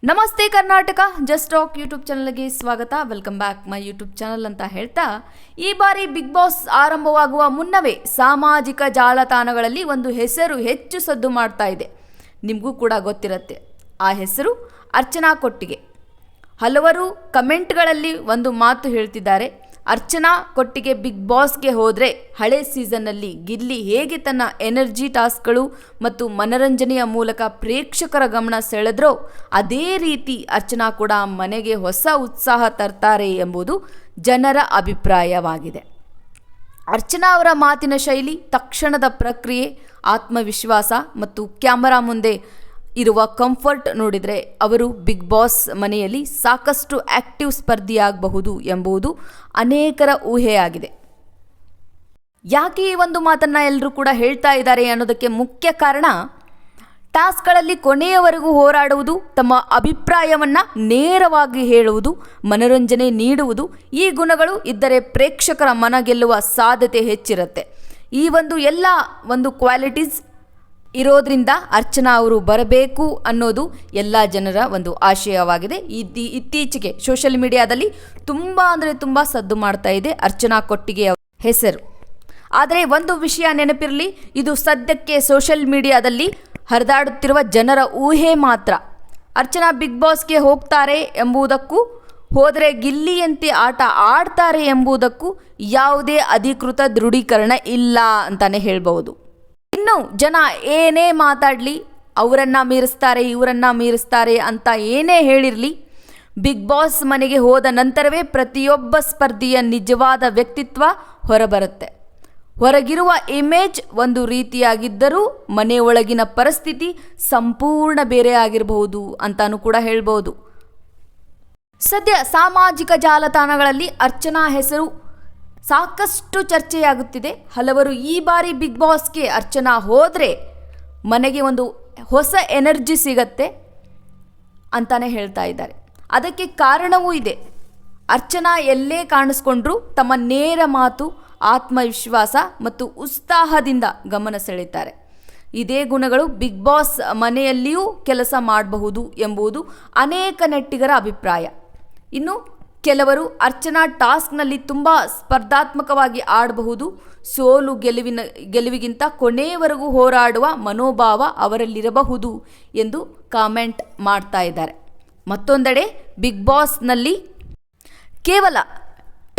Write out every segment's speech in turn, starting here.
ನಮಸ್ತೆ Karnataka just talk YouTube ಚಾನಲ್ಗೆ ಸ್ವಾಗತ. Welcome back my YouTube channel ಅಂತ ಹೇಳ್ತಾ, ಈ ಬಾರಿ ಬಿಗ್ ಬಾಸ್ ಆರಂಭವಾಗುವ ಮುನ್ನವೇ ಸಾಮಾಜಿಕ ಜಾಲತಾಣಗಳಲ್ಲಿ ಒಂದು ಹೆಸರು ಹೆಚ್ಚು ಸದ್ದು ಮಾಡ್ತಾ ಇದೆ. ನಿಮಗೂ ಕೂಡ ಗೊತ್ತಿರುತ್ತೆ. ಆ ಹೆಸರು ಅರ್ಚನಾ ಕೊಟ್ಟಿಗೆ. ಹಲವರು ಕಮೆಂಟ್ಗಳಲ್ಲಿ ಒಂದು ಮಾತು ಹೇಳ್ತಿದ್ದಾರೆ, ಅರ್ಚನಾ ಕೊಟ್ಟಿಗೆ ಬಿಗ್ ಬಾಸ್ಗೆ ಹೋದರೆ ಹಳೆ ಸೀಸನ್ನಲ್ಲಿ ಗಿಲ್ಲಿ ಹೇಗೆ ತನ್ನ ಎನರ್ಜಿ ಟಾಸ್ಕ್ಗಳು ಮತ್ತು ಮನರಂಜನೆಯ ಮೂಲಕ ಪ್ರೇಕ್ಷಕರ ಗಮನ ಸೆಳೆದ್ರೋ ಅದೇ ರೀತಿ ಅರ್ಚನಾ ಕೂಡ ಮನೆಗೆ ಹೊಸ ಉತ್ಸಾಹ ತರ್ತಾರೆ ಎಂಬುದು ಜನರ ಅಭಿಪ್ರಾಯವಾಗಿದೆ. ಅರ್ಚನಾ ಅವರ ಮಾತಿನ ಶೈಲಿ, ತಕ್ಷಣದ ಪ್ರಕ್ರಿಯೆ, ಆತ್ಮವಿಶ್ವಾಸ ಮತ್ತು ಕ್ಯಾಮರಾ ಮುಂದೆ ಇರುವ ಕಂಫರ್ಟ್ ನೋಡಿದರೆ ಅವರು ಬಿಗ್ ಬಾಸ್ ಮನೆಯಲ್ಲಿ ಸಾಕಷ್ಟು ಆಕ್ಟಿವ್ ಸ್ಪರ್ಧಿಯಾಗಬಹುದು ಎಂಬುದು ಅನೇಕರ ಊಹೆಯಾಗಿದೆ. ಯಾಕೆ ಈ ಒಂದು ಮಾತನ್ನು ಎಲ್ಲರೂ ಕೂಡ ಹೇಳ್ತಾ ಇದ್ದಾರೆ ಅನ್ನೋದಕ್ಕೆ ಮುಖ್ಯ ಕಾರಣ, ಟಾಸ್ಕ್ಗಳಲ್ಲಿ ಕೊನೆಯವರೆಗೂ ಹೋರಾಡುವುದು, ತಮ್ಮ ಅಭಿಪ್ರಾಯವನ್ನು ನೇರವಾಗಿ ಹೇಳುವುದು, ಮನೋರಂಜನೆ ನೀಡುವುದು, ಈ ಗುಣಗಳು ಇದ್ದರೆ ಪ್ರೇಕ್ಷಕರ ಮನ ಗೆಲ್ಲುವ ಸಾಧ್ಯತೆ ಹೆಚ್ಚಿರುತ್ತೆ. ಈ ಎಲ್ಲ ಕ್ವಾಲಿಟೀಸ್ ಇರೋದ್ರಿಂದ ಅರ್ಚನಾ ಅವರು ಬರಬೇಕು ಅನ್ನೋದು ಎಲ್ಲ ಜನರ ಒಂದು ಆಶಯವಾಗಿದೆ. ಇತ್ತೀಚೆಗೆ ಸೋಷಿಯಲ್ ಮೀಡಿಯಾದಲ್ಲಿ ತುಂಬ ಸದ್ದು ಮಾಡ್ತಾ ಇದೆ ಅರ್ಚನಾ ಕೊಟ್ಟಿಗೆ ಹೆಸರು. ಆದರೆ ಒಂದು ವಿಷಯ ನೆನಪಿರಲಿ, ಇದು ಸದ್ಯಕ್ಕೆ ಸೋಷಿಯಲ್ ಮೀಡಿಯಾದಲ್ಲಿ ಹರಿದಾಡುತ್ತಿರುವ ಜನರ ಊಹೆ ಮಾತ್ರ. ಅರ್ಚನಾ ಬಿಗ್ ಬಾಸ್ಗೆ ಹೋಗ್ತಾರೆ ಎಂಬುದಕ್ಕೂ ಹೋದರೆ ಗಿಲ್ಲಿಯಂತೆ ಆಟ ಆಡ್ತಾರೆ ಎಂಬುದಕ್ಕೂ ಯಾವುದೇ ಅಧಿಕೃತ ದೃಢೀಕರಣ ಇಲ್ಲ ಅಂತಲೇ ಹೇಳ್ಬೋದು. ಇನ್ನು ಜನ ಏನೇ ಮಾತಾಡಲಿ, ಅವರನ್ನು ಮೀರಿಸ್ತಾರೆ ಇವರನ್ನು ಮೀರಿಸ್ತಾರೆ ಅಂತ ಏನೇ ಹೇಳಿರಲಿ, ಬಿಗ್ ಬಾಸ್ ಮನೆಗೆ ಹೋದ ನಂತರವೇ ಪ್ರತಿಯೊಬ್ಬ ಸ್ಪರ್ಧಿಯ ನಿಜವಾದ ವ್ಯಕ್ತಿತ್ವ ಹೊರಬರುತ್ತೆ. ಹೊರಗಿರುವ ಇಮೇಜ್ ಒಂದು ರೀತಿಯಾಗಿದ್ದರೂ ಮನೆಯೊಳಗಿನ ಪರಿಸ್ಥಿತಿ ಸಂಪೂರ್ಣ ಬೇರೆ ಆಗಿರಬಹುದು ಅಂತಾನೂ ಕೂಡ ಹೇಳ್ಬೋದು. ಸದ್ಯ ಸಾಮಾಜಿಕ ಜಾಲತಾಣಗಳಲ್ಲಿ ಅರ್ಚನಾ ಹೆಸರು ಸಾಕಷ್ಟು ಚರ್ಚೆಯಾಗುತ್ತಿದೆ. ಹಲವರು ಈ ಬಾರಿ ಬಿಗ್ ಬಾಸ್ಗೆ ಅರ್ಚನಾ ಹೋದರೆ ಮನೆಗೆ ಒಂದು ಹೊಸ ಎನರ್ಜಿ ಸಿಗತ್ತೆ ಅಂತಾನೆ ಹೇಳ್ತಾ ಇದ್ದಾರೆ. ಅದಕ್ಕೆ ಕಾರಣವೂ ಇದೆ. ಅರ್ಚನಾ ಎಲ್ಲೇ ಕಾಣಿಸ್ಕೊಂಡ್ರೂ ತಮ್ಮ ನೇರ ಮಾತು, ಆತ್ಮವಿಶ್ವಾಸ ಮತ್ತು ಉತ್ಸಾಹದಿಂದ ಗಮನ ಸೆಳೀತಾರೆ. ಇದೇ ಗುಣಗಳು ಬಿಗ್ ಬಾಸ್ ಮನೆಯಲ್ಲಿಯೂ ಕೆಲಸ ಮಾಡಬಹುದು ಎಂಬುದು ಅನೇಕ ನೆಟ್ಟಿಗರ ಅಭಿಪ್ರಾಯ. ಇನ್ನು ಕೆಲವರು ಅರ್ಚನಾ ಟಾಸ್ಕ್ನಲ್ಲಿ ತುಂಬ ಸ್ಪರ್ಧಾತ್ಮಕವಾಗಿ ಆಡಬಹುದು, ಸೋಲು ಗೆಲುವಿಗಿಂತ ಕೊನೆಯವರೆಗೂ ಹೋರಾಡುವ ಮನೋಭಾವ ಅವರಲ್ಲಿರಬಹುದು ಎಂದು ಕಾಮೆಂಟ್ ಮಾಡ್ತಾ ಇದ್ದಾರೆ. ಮತ್ತೊಂದೆಡೆ ಬಿಗ್ ಬಾಸ್ನಲ್ಲಿ ಕೇವಲ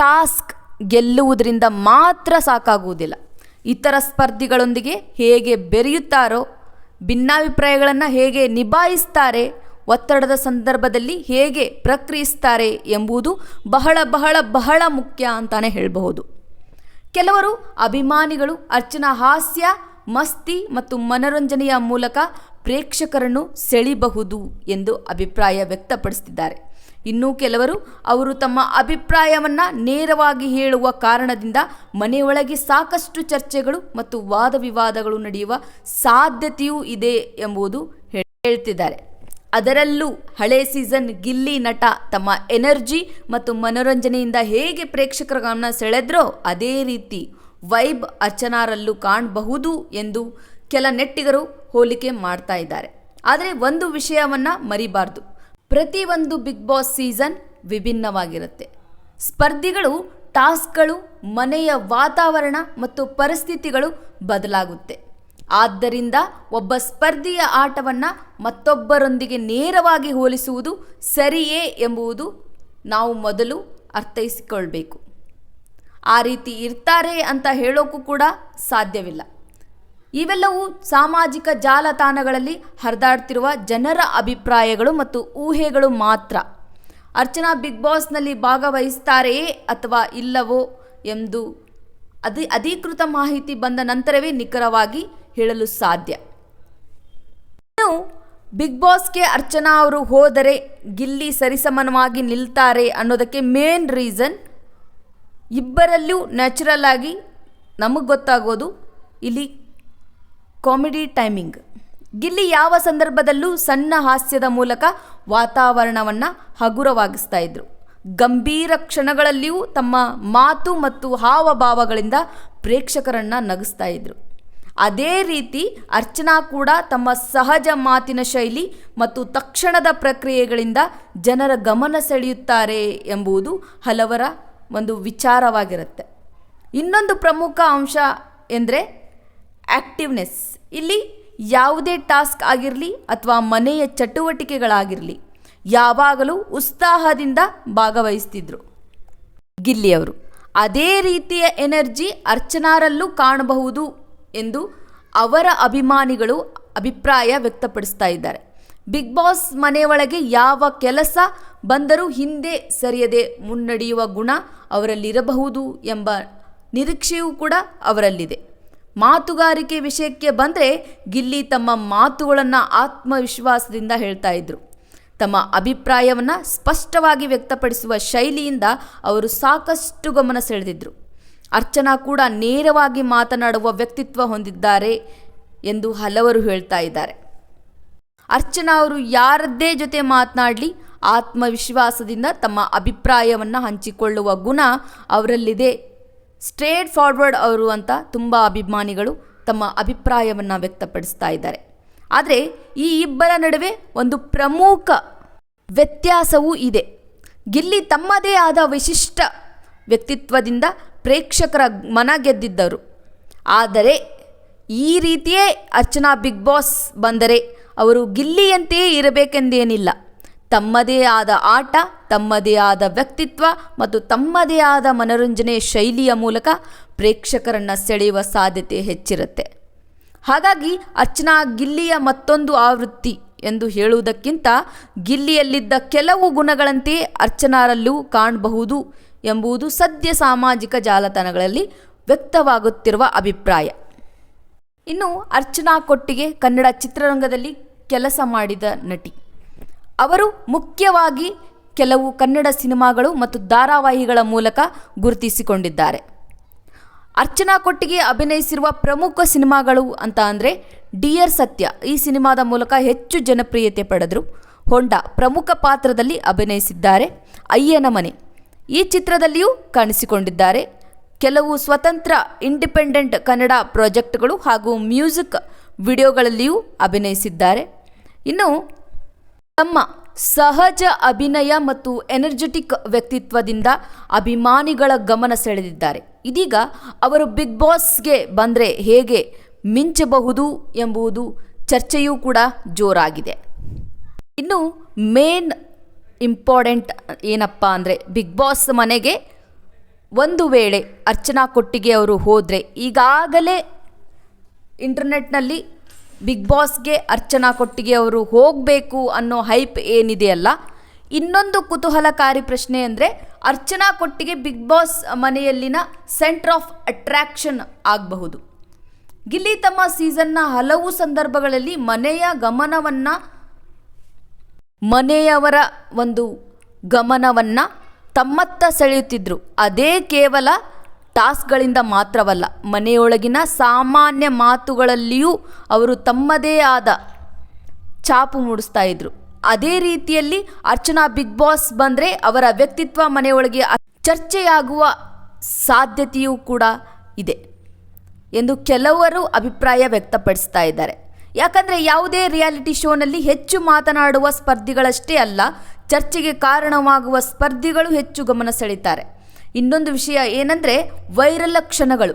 ಟಾಸ್ಕ್ ಗೆಲ್ಲುವುದರಿಂದ ಮಾತ್ರ ಸಾಕಾಗುವುದಿಲ್ಲ. ಇತರ ಸ್ಪರ್ಧಿಗಳೊಂದಿಗೆ ಹೇಗೆ ಬೆರೆಯುತ್ತಾರೋ, ಭಿನ್ನಾಭಿಪ್ರಾಯಗಳನ್ನು ಹೇಗೆ ನಿಭಾಯಿಸ್ತಾರೆ, ಒತ್ತಡದ ಸಂದರ್ಭದಲ್ಲಿ ಹೇಗೆ ಪ್ರಕ್ರಿಯಿಸ್ತಾರೆ ಎಂಬುದು ಬಹಳ ಮುಖ್ಯ ಅಂತಾನೆ ಹೇಳಬಹುದು. ಕೆಲವರು ಅಭಿಮಾನಿಗಳು ಅರ್ಚನಾ ಹಾಸ್ಯ, ಮಸ್ತಿ ಮತ್ತು ಮನೋರಂಜನೆಯ ಮೂಲಕ ಪ್ರೇಕ್ಷಕರನ್ನು ಸೆಳೆಯಬಹುದು ಎಂದು ಅಭಿಪ್ರಾಯ ವ್ಯಕ್ತಪಡಿಸುತ್ತಿದ್ದಾರೆ. ಇನ್ನು ಕೆಲವರು ಅವರು ತಮ್ಮ ಅಭಿಪ್ರಾಯವನ್ನು ನೇರವಾಗಿ ಹೇಳುವ ಕಾರಣದಿಂದ ಮನೆಯೊಳಗೆ ಸಾಕಷ್ಟು ಚರ್ಚೆಗಳು ಮತ್ತು ವಾದವಿವಾದಗಳು ನಡೆಯುವ ಸಾಧ್ಯತೆಯೂ ಇದೆ ಎಂಬುದು ಹೇಳ್ತಿದ್ದಾರೆ. ಅದರಲ್ಲೂ ಹಳೆ ಸೀಸನ್ ಗಿಲ್ಲಿ ನಟ ತಮ್ಮ ಎನರ್ಜಿ ಮತ್ತು ಮನೋರಂಜನೆಯಿಂದ ಹೇಗೆ ಪ್ರೇಕ್ಷಕರ ಗಮನ ಸೆಳೆದ್ರೋ ಅದೇ ರೀತಿ ವೈಬ್ ಅರ್ಚನಾರಲ್ಲೂ ಕಾಣಬಹುದು ಎಂದು ಕೆಲ ನೆಟ್ಟಿಗರು ಹೋಲಿಕೆ ಮಾಡ್ತಾ ಇದ್ದಾರೆ. ಆದರೆ ಒಂದು ವಿಷಯವನ್ನು ಮರಿಬಾರ್ದು, ಪ್ರತಿಯೊಂದು ಬಿಗ್ ಬಾಸ್ ಸೀಸನ್ ವಿಭಿನ್ನವಾಗಿರುತ್ತೆ. ಸ್ಪರ್ಧಿಗಳು, ಟಾಸ್ಕ್ಗಳು, ಮನೆಯ ವಾತಾವರಣ ಮತ್ತು ಪರಿಸ್ಥಿತಿಗಳು ಬದಲಾಗುತ್ತೆ. ಆದ್ದರಿಂದ ಒಬ್ಬ ಸ್ಪರ್ಧಿಯ ಆಟವನ್ನು ಮತ್ತೊಬ್ಬರೊಂದಿಗೆ ನೇರವಾಗಿ ಹೋಲಿಸುವುದು ಸರಿಯೇ ಎಂಬುದು ನಾವು ಮೊದಲು ಅರ್ಥೈಸಿಕೊಳ್ಬೇಕು. ಆ ರೀತಿ ಇರ್ತಾರೆ ಅಂತ ಹೇಳೋಕ್ಕೂ ಕೂಡ ಸಾಧ್ಯವಿಲ್ಲ. ಇವೆಲ್ಲವೂ ಸಾಮಾಜಿಕ ಜಾಲತಾಣಗಳಲ್ಲಿ ಹರಿದಾಡ್ತಿರುವ ಜನರ ಅಭಿಪ್ರಾಯಗಳು ಮತ್ತು ಊಹೆಗಳು ಮಾತ್ರ. ಅರ್ಚನಾ ಬಿಗ್ ಬಾಸ್ನಲ್ಲಿ ಭಾಗವಹಿಸ್ತಾರೆಯೇ ಅಥವಾ ಇಲ್ಲವೋ ಎಂದು ಅಧಿಕೃತ ಮಾಹಿತಿ ಬಂದ ನಂತರವೇ ನಿಖರವಾಗಿ ಹೇಳಲು ಸಾಧ್ಯ. ಇನ್ನು ಬಿಗ್ ಬಾಸ್ಗೆ ಅರ್ಚನಾ ಅವರು ಹೋದರೆ ಗಿಲ್ಲಿ ಸರಿಸಮನವಾಗಿ ನಿಲ್ತಾರೆ ಅನ್ನೋದಕ್ಕೆ ಮೇನ್ ರೀಸನ್, ಇಬ್ಬರಲ್ಲೂ ನ್ಯಾಚುರಲ್ ಆಗಿ ನಮಗೆ ಗೊತ್ತಾಗೋದು ಇಲ್ಲಿ ಕಾಮಿಡಿ ಟೈಮಿಂಗ್. ಗಿಲ್ಲಿ ಯಾವ ಸಂದರ್ಭದಲ್ಲೂ ಸಣ್ಣ ಹಾಸ್ಯದ ಮೂಲಕ ವಾತಾವರಣವನ್ನು ಹಗುರವಾಗಿಸ್ತಾ ಇದ್ರು. ಗಂಭೀರ ಕ್ಷಣಗಳಲ್ಲಿಯೂ ತಮ್ಮ ಮಾತು ಮತ್ತು ಹಾವಭಾವಗಳಿಂದ ಪ್ರೇಕ್ಷಕರನ್ನು ನಗಿಸ್ತಾ ಇದ್ರು. ಅದೇ ರೀತಿ ಅರ್ಚನಾ ಕೂಡ ತಮ್ಮ ಸಹಜ ಮಾತಿನ ಶೈಲಿ ಮತ್ತು ತಕ್ಷಣದ ಪ್ರಕ್ರಿಯೆಗಳಿಂದ ಜನರ ಗಮನ ಸೆಳೆಯುತ್ತಾರೆ ಎಂಬುದು ಹಲವರ ಒಂದು ವಿಚಾರವಾಗಿರುತ್ತೆ. ಇನ್ನೊಂದು ಪ್ರಮುಖ ಅಂಶ ಎಂದರೆ ಆ್ಯಕ್ಟಿವ್ನೆಸ್. ಇಲ್ಲಿ ಯಾವುದೇ ಟಾಸ್ಕ್ ಆಗಿರಲಿ ಅಥವಾ ಮನೆಯ ಚಟುವಟಿಕೆಗಳಾಗಿರಲಿ ಯಾವಾಗಲೂ ಉತ್ಸಾಹದಿಂದ ಭಾಗವಹಿಸ್ತಿದ್ರು ಗಿಲ್ಲಿಯವರು. ಅದೇ ರೀತಿಯ ಎನರ್ಜಿ ಅರ್ಚನಾರಲ್ಲೂ ಕಾಣಬಹುದು ಎಂದು ಅವರ ಅಭಿಮಾನಿಗಳು ಅಭಿಪ್ರಾಯ ವ್ಯಕ್ತಪಡಿಸ್ತಾ ಇದ್ದಾರೆ. ಬಿಗ್ ಬಾಸ್ ಮನೆಯೊಳಗೆ ಯಾವ ಕೆಲಸ ಬಂದರೂ ಹಿಂದೆ ಸರಿಯದೆ ಮುನ್ನಡೆಯುವ ಗುಣ ಅವರಲ್ಲಿರಬಹುದು ಎಂಬ ನಿರೀಕ್ಷೆಯೂ ಕೂಡ ಅವರಲ್ಲಿದೆ. ಮಾತುಗಾರಿಕೆ ವಿಷಯಕ್ಕೆ ಬಂದರೆ ಗಿಲ್ಲಿ ತಮ್ಮ ಮಾತುಗಳನ್ನು ಆತ್ಮವಿಶ್ವಾಸದಿಂದ ಹೇಳ್ತಾ ಇದ್ರು. ತಮ್ಮ ಅಭಿಪ್ರಾಯವನ್ನು ಸ್ಪಷ್ಟವಾಗಿ ವ್ಯಕ್ತಪಡಿಸುವ ಶೈಲಿಯಿಂದ ಅವರು ಸಾಕಷ್ಟು ಗಮನ ಸೆಳೆದಿದ್ರು. ಅರ್ಚನಾ ಕೂಡ ನೇರವಾಗಿ ಮಾತನಾಡುವ ವ್ಯಕ್ತಿತ್ವ ಹೊಂದಿದ್ದಾರೆ ಎಂದು ಹಲವರು ಹೇಳ್ತಾ ಇದ್ದಾರೆ. ಅರ್ಚನಾ ಅವರು ಯಾರದ್ದೇ ಜೊತೆ ಮಾತನಾಡಲಿ ಆತ್ಮವಿಶ್ವಾಸದಿಂದ ತಮ್ಮ ಅಭಿಪ್ರಾಯವನ್ನು ಹಂಚಿಕೊಳ್ಳುವ ಗುಣ ಅವರಲ್ಲಿದೆ. ಸ್ಟ್ರೇಟ್ ಫಾರ್ವರ್ಡ್ ಅವರು ಅಂತ ತುಂಬ ಅಭಿಮಾನಿಗಳು ತಮ್ಮ ಅಭಿಪ್ರಾಯವನ್ನು ವ್ಯಕ್ತಪಡಿಸ್ತಾ ಇದ್ದಾರೆ. ಆದರೆ ಈ ಇಬ್ಬರ ನಡುವೆ ಒಂದು ಪ್ರಮುಖ ವ್ಯತ್ಯಾಸವೂ ಇದೆ. ಗಿಲ್ಲಿ ತಮ್ಮದೇ ಆದ ವಿಶಿಷ್ಟ ವ್ಯಕ್ತಿತ್ವದಿಂದ ಪ್ರೇಕ್ಷಕರ ಮನ ಗೆದ್ದಿದ್ದರು. ಆದರೆ ಈ ರೀತಿಯೇ ಅರ್ಚನಾ ಬಿಗ್ ಬಾಸ್ ಬಂದರೆ ಅವರು ಗಿಲ್ಲಿಯಂತೆಯೇ ಇರಬೇಕೆಂದೇನಿಲ್ಲ. ತಮ್ಮದೇ ಆದ ಆಟ, ತಮ್ಮದೇ ಆದ ವ್ಯಕ್ತಿತ್ವ ಮತ್ತು ತಮ್ಮದೇ ಆದ ಮನೋರಂಜನೆ ಶೈಲಿಯ ಮೂಲಕ ಪ್ರೇಕ್ಷಕರನ್ನು ಸೆಳೆಯುವ ಸಾಧ್ಯತೆ ಹೆಚ್ಚಿರುತ್ತೆ. ಹಾಗಾಗಿ ಅರ್ಚನಾ ಗಿಲ್ಲಿಯ ಮತ್ತೊಂದು ಆವೃತ್ತಿ ಎಂದು ಹೇಳುವುದಕ್ಕಿಂತ ಗಿಲ್ಲಿಯಲ್ಲಿದ್ದ ಕೆಲವು ಗುಣಗಳಂತೆಯೇ ಅರ್ಚನಾರಲ್ಲೂ ಕಾಣಬಹುದು ಎಂಬುದು ಸದ್ಯ ಸಾಮಾಜಿಕ ಜಾಲತಾಣಗಳಲ್ಲಿ ವ್ಯಕ್ತವಾಗುತ್ತಿರುವ ಅಭಿಪ್ರಾಯ. ಇನ್ನು ಅರ್ಚನಾ ಕೊಟ್ಟಿಗೆ ಕನ್ನಡ ಚಿತ್ರರಂಗದಲ್ಲಿ ಕೆಲಸ ಮಾಡಿದ ನಟಿ. ಅವರು ಮುಖ್ಯವಾಗಿ ಕೆಲವು ಕನ್ನಡ ಸಿನಿಮಾಗಳು ಮತ್ತು ಧಾರಾವಾಹಿಗಳ ಮೂಲಕ ಗುರುತಿಸಿಕೊಂಡಿದ್ದಾರೆ. ಅರ್ಚನಾ ಕೊಟ್ಟಿಗೆ ಅಭಿನಯಿಸಿರುವ ಪ್ರಮುಖ ಸಿನಿಮಾಗಳು ಅಂತ ಅಂದರೆ ಡಿಯರ್ ಸತ್ಯ, ಈ ಸಿನಿಮಾದ ಮೂಲಕ ಹೆಚ್ಚು ಜನಪ್ರಿಯತೆ ಪಡೆದರು. ಹೊಂಡ ಪ್ರಮುಖ ಪಾತ್ರದಲ್ಲಿ ಅಭಿನಯಿಸಿದ್ದಾರೆ. ಅಯ್ಯನ ಮನೆ ಈ ಚಿತ್ರದಲ್ಲಿಯೂ ಕಾಣಿಸಿಕೊಂಡಿದ್ದಾರೆ. ಕೆಲವು ಸ್ವತಂತ್ರ ಇಂಡಿಪೆಂಡೆಂಟ್ ಕನ್ನಡ ಪ್ರಾಜೆಕ್ಟ್ಗಳು ಹಾಗೂ ಮ್ಯೂಸಿಕ್ ವಿಡಿಯೋಗಳಲ್ಲಿಯೂ ಅಭಿನಯಿಸಿದ್ದಾರೆ. ಇನ್ನು ತಮ್ಮ ಸಹಜ ಅಭಿನಯ ಮತ್ತು ಎನರ್ಜೆಟಿಕ್ ವ್ಯಕ್ತಿತ್ವದಿಂದ ಅಭಿಮಾನಿಗಳ ಗಮನ ಸೆಳೆದಿದ್ದಾರೆ. ಇದೀಗ ಅವರು ಬಿಗ್ ಬಾಸ್ಗೆ ಬಂದರೆ ಹೇಗೆ ಮಿಂಚಬಹುದು ಎಂಬುದು ಚರ್ಚೆಯೂ ಕೂಡ ಜೋರಾಗಿದೆ. ಇನ್ನು ಮೇನ್ ಇಂಪಾರ್ಟೆಂಟ್ ಏನಪ್ಪ ಅಂದರೆ ಬಿಗ್ ಬಾಸ್ ಮನೆಗೆ ಒಂದು ವೇಳೆ ಅರ್ಚನಾ ಕೊಟ್ಟಿಗೆ ಅವರು ಹೋದರೆ ಈಗಾಗಲೇ ಇಂಟರ್ನೆಟ್ನಲ್ಲಿ ಬಿಗ್ ಬಾಸ್ಗೆ ಅರ್ಚನಾ ಕೊಟ್ಟಿಗೆ ಅವರು ಹೋಗಬೇಕು ಅನ್ನೋ ಹೈಪ್ ಏನಿದೆಯಲ್ಲ, ಇನ್ನೊಂದು ಕುತೂಹಲಕಾರಿ ಪ್ರಶ್ನೆ ಅಂದರೆ ಅರ್ಚನಾ ಕೊಟ್ಟಿಗೆ ಬಿಗ್ ಬಾಸ್ ಮನೆಯಲ್ಲಿನ ಸೆಂಟರ್ ಆಫ್ ಅಟ್ರಾಕ್ಷನ್ ಆಗಬಹುದು. ಗಿಲ್ಲಿ ತಮ್ಮ ಸೀಸನ್ನ ಹಲವು ಸಂದರ್ಭಗಳಲ್ಲಿ ಮನೆಯವರ ಒಂದು ಗಮನವನ್ನು ತಮ್ಮತ್ತ ಸೆಳೆಯುತ್ತಿದ್ದರು. ಅದೇ ಕೇವಲ ಟಾಸ್ಕ್ಗಳಿಂದ ಮಾತ್ರವಲ್ಲ, ಮನೆಯೊಳಗಿನ ಸಾಮಾನ್ಯ ಮಾತುಗಳಲ್ಲಿಯೂ ಅವರು ತಮ್ಮದೇ ಆದ ಛಾಪು ಮೂಡಿಸ್ತಾ ಇದ್ರು. ಅದೇ ರೀತಿಯಲ್ಲಿ ಅರ್ಚನಾ ಬಿಗ್ ಬಾಸ್ ಬಂದರೆ ಅವರ ವ್ಯಕ್ತಿತ್ವ ಮನೆಯೊಳಗೆ ಚರ್ಚೆಯಾಗುವ ಸಾಧ್ಯತೆಯೂ ಕೂಡ ಇದೆ ಎಂದು ಕೆಲವರು ಅಭಿಪ್ರಾಯ ವ್ಯಕ್ತಪಡಿಸ್ತಾ ಇದ್ದಾರೆ. ಯಾಕಂದರೆ ಯಾವುದೇ ರಿಯಾಲಿಟಿ ಶೋನಲ್ಲಿ ಹೆಚ್ಚು ಮಾತನಾಡುವ ಸ್ಪರ್ಧಿಗಳಷ್ಟೇ ಅಲ್ಲ, ಚರ್ಚೆಗೆ ಕಾರಣವಾಗುವ ಸ್ಪರ್ಧಿಗಳು ಹೆಚ್ಚು ಗಮನ ಸೆಳೀತಾರೆ. ಇನ್ನೊಂದು ವಿಷಯ ಏನಂದರೆ ವೈರಲ್ ಕ್ಷಣಗಳು.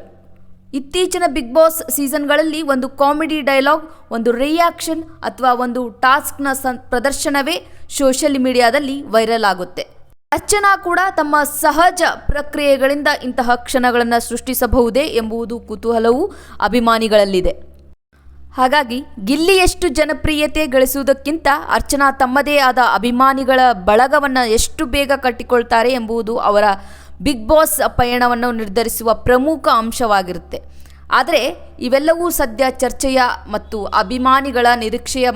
ಇತ್ತೀಚಿನ ಬಿಗ್ ಬಾಸ್ ಸೀಸನ್ಗಳಲ್ಲಿ ಒಂದು ಕಾಮಿಡಿ ಡೈಲಾಗ್, ಒಂದು ರಿಯಾಕ್ಷನ್ ಅಥವಾ ಒಂದು ಟಾಸ್ಕ್ನ ಪ್ರದರ್ಶನವೇ ಸೋಷಿಯಲ್ ಮೀಡಿಯಾದಲ್ಲಿ ವೈರಲ್ ಆಗುತ್ತೆ. ಅರ್ಚನಾ ಕೂಡ ತಮ್ಮ ಸಹಜ ಪ್ರಕ್ರಿಯೆಗಳಿಂದ ಇಂತಹ ಕ್ಷಣಗಳನ್ನು ಸೃಷ್ಟಿಸಬಹುದೇ ಎಂಬುದು ಕುತೂಹಲವು ಅಭಿಮಾನಿಗಳಲ್ಲಿದೆ. ಹಾಗಾಗಿ ಗಿಲ್ಲಿಯಷ್ಟು ಜನಪ್ರಿಯತೆ ಗಳಿಸುವುದಕ್ಕಿಂತ ಅರ್ಚನಾ ತಮ್ಮದೇ ಆದ ಅಭಿಮಾನಿಗಳ ಬಳಗವನ್ನು ಎಷ್ಟು ಬೇಗ ಕಟ್ಟಿಕೊಳ್ತಾರೆ ಎಂಬುದು ಅವರ ಬಿಗ್ ಬಾಸ್ ಪಯಣವನ್ನು ನಿರ್ಧರಿಸುವ ಪ್ರಮುಖ ಅಂಶವಾಗಿರುತ್ತೆ. ಆದರೆ ಇವೆಲ್ಲವೂ ಸದ್ಯ ಚರ್ಚೆಯ ಮತ್ತು ಅಭಿಮಾನಿಗಳ ನಿರೀಕ್ಷೆಯ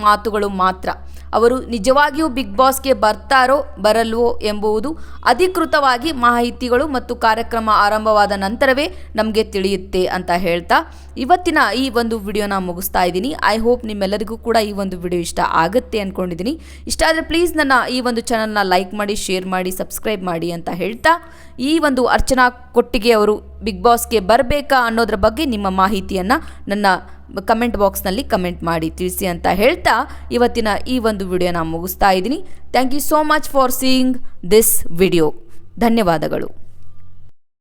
ಮಾತುಗಳು ಮಾತ್ರ. ಅವರು ನಿಜವಾಗಿಯೂ ಬಿಗ್ ಬಾಸ್ಗೆ ಬರ್ತಾರೋ ಬರಲ್ವೋ ಎಂಬುದು ಅಧಿಕೃತವಾಗಿ ಮಾಹಿತಿಗಳು ಮತ್ತು ಕಾರ್ಯಕ್ರಮ ಆರಂಭವಾದ ನಂತರವೇ ನಮಗೆ ತಿಳಿಯುತ್ತೆ ಅಂತ ಹೇಳ್ತಾ ಇವತ್ತಿನ ಈ ಒಂದು ವಿಡಿಯೋನ ಮುಗಿಸ್ತಾ ಇದ್ದೀನಿ. ಐ ಹೋಪ್ ನಿಮ್ಮೆಲ್ಲರಿಗೂ ಕೂಡ ಈ ಒಂದು ವಿಡಿಯೋ ಇಷ್ಟ ಆಗುತ್ತೆ ಅಂದ್ಕೊಂಡಿದ್ದೀನಿ. ಇಷ್ಟ ಆದರೆ ಪ್ಲೀಸ್ ನನ್ನ ಈ ಒಂದು ಚಾನಲ್ನ ಲೈಕ್ ಮಾಡಿ, ಶೇರ್ ಮಾಡಿ, ಸಬ್ಸ್ಕ್ರೈಬ್ ಮಾಡಿ ಅಂತ ಹೇಳ್ತಾ ಈ ಒಂದು ಅರ್ಚನಾ ಕೊಟ್ಟಿಗೆ ಅವರು ಬಿಗ್ ಬಾಸ್ಗೆ ಬರಬೇಕಾ ಅನ್ನೋದ್ರ ಬಗ್ಗೆ ನಿಮ್ಮ ಮಾಹಿತಿಯನ್ನು ನನ್ನ ಕಮೆಂಟ್ ಬಾಕ್ಸ್ನಲ್ಲಿ ಕಮೆಂಟ್ ಮಾಡಿ ತಿಳಿಸಿ ಅಂತ ಹೇಳ್ತಾ ಇವತ್ತಿನ ಈ ಒಂದು ವಿಡಿಯೋನ ಮುಗಿಸ್ತಾ ಇದ್ದೀನಿ. Thank you so much for seeing this video. ಧನ್ಯವಾದಗಳು.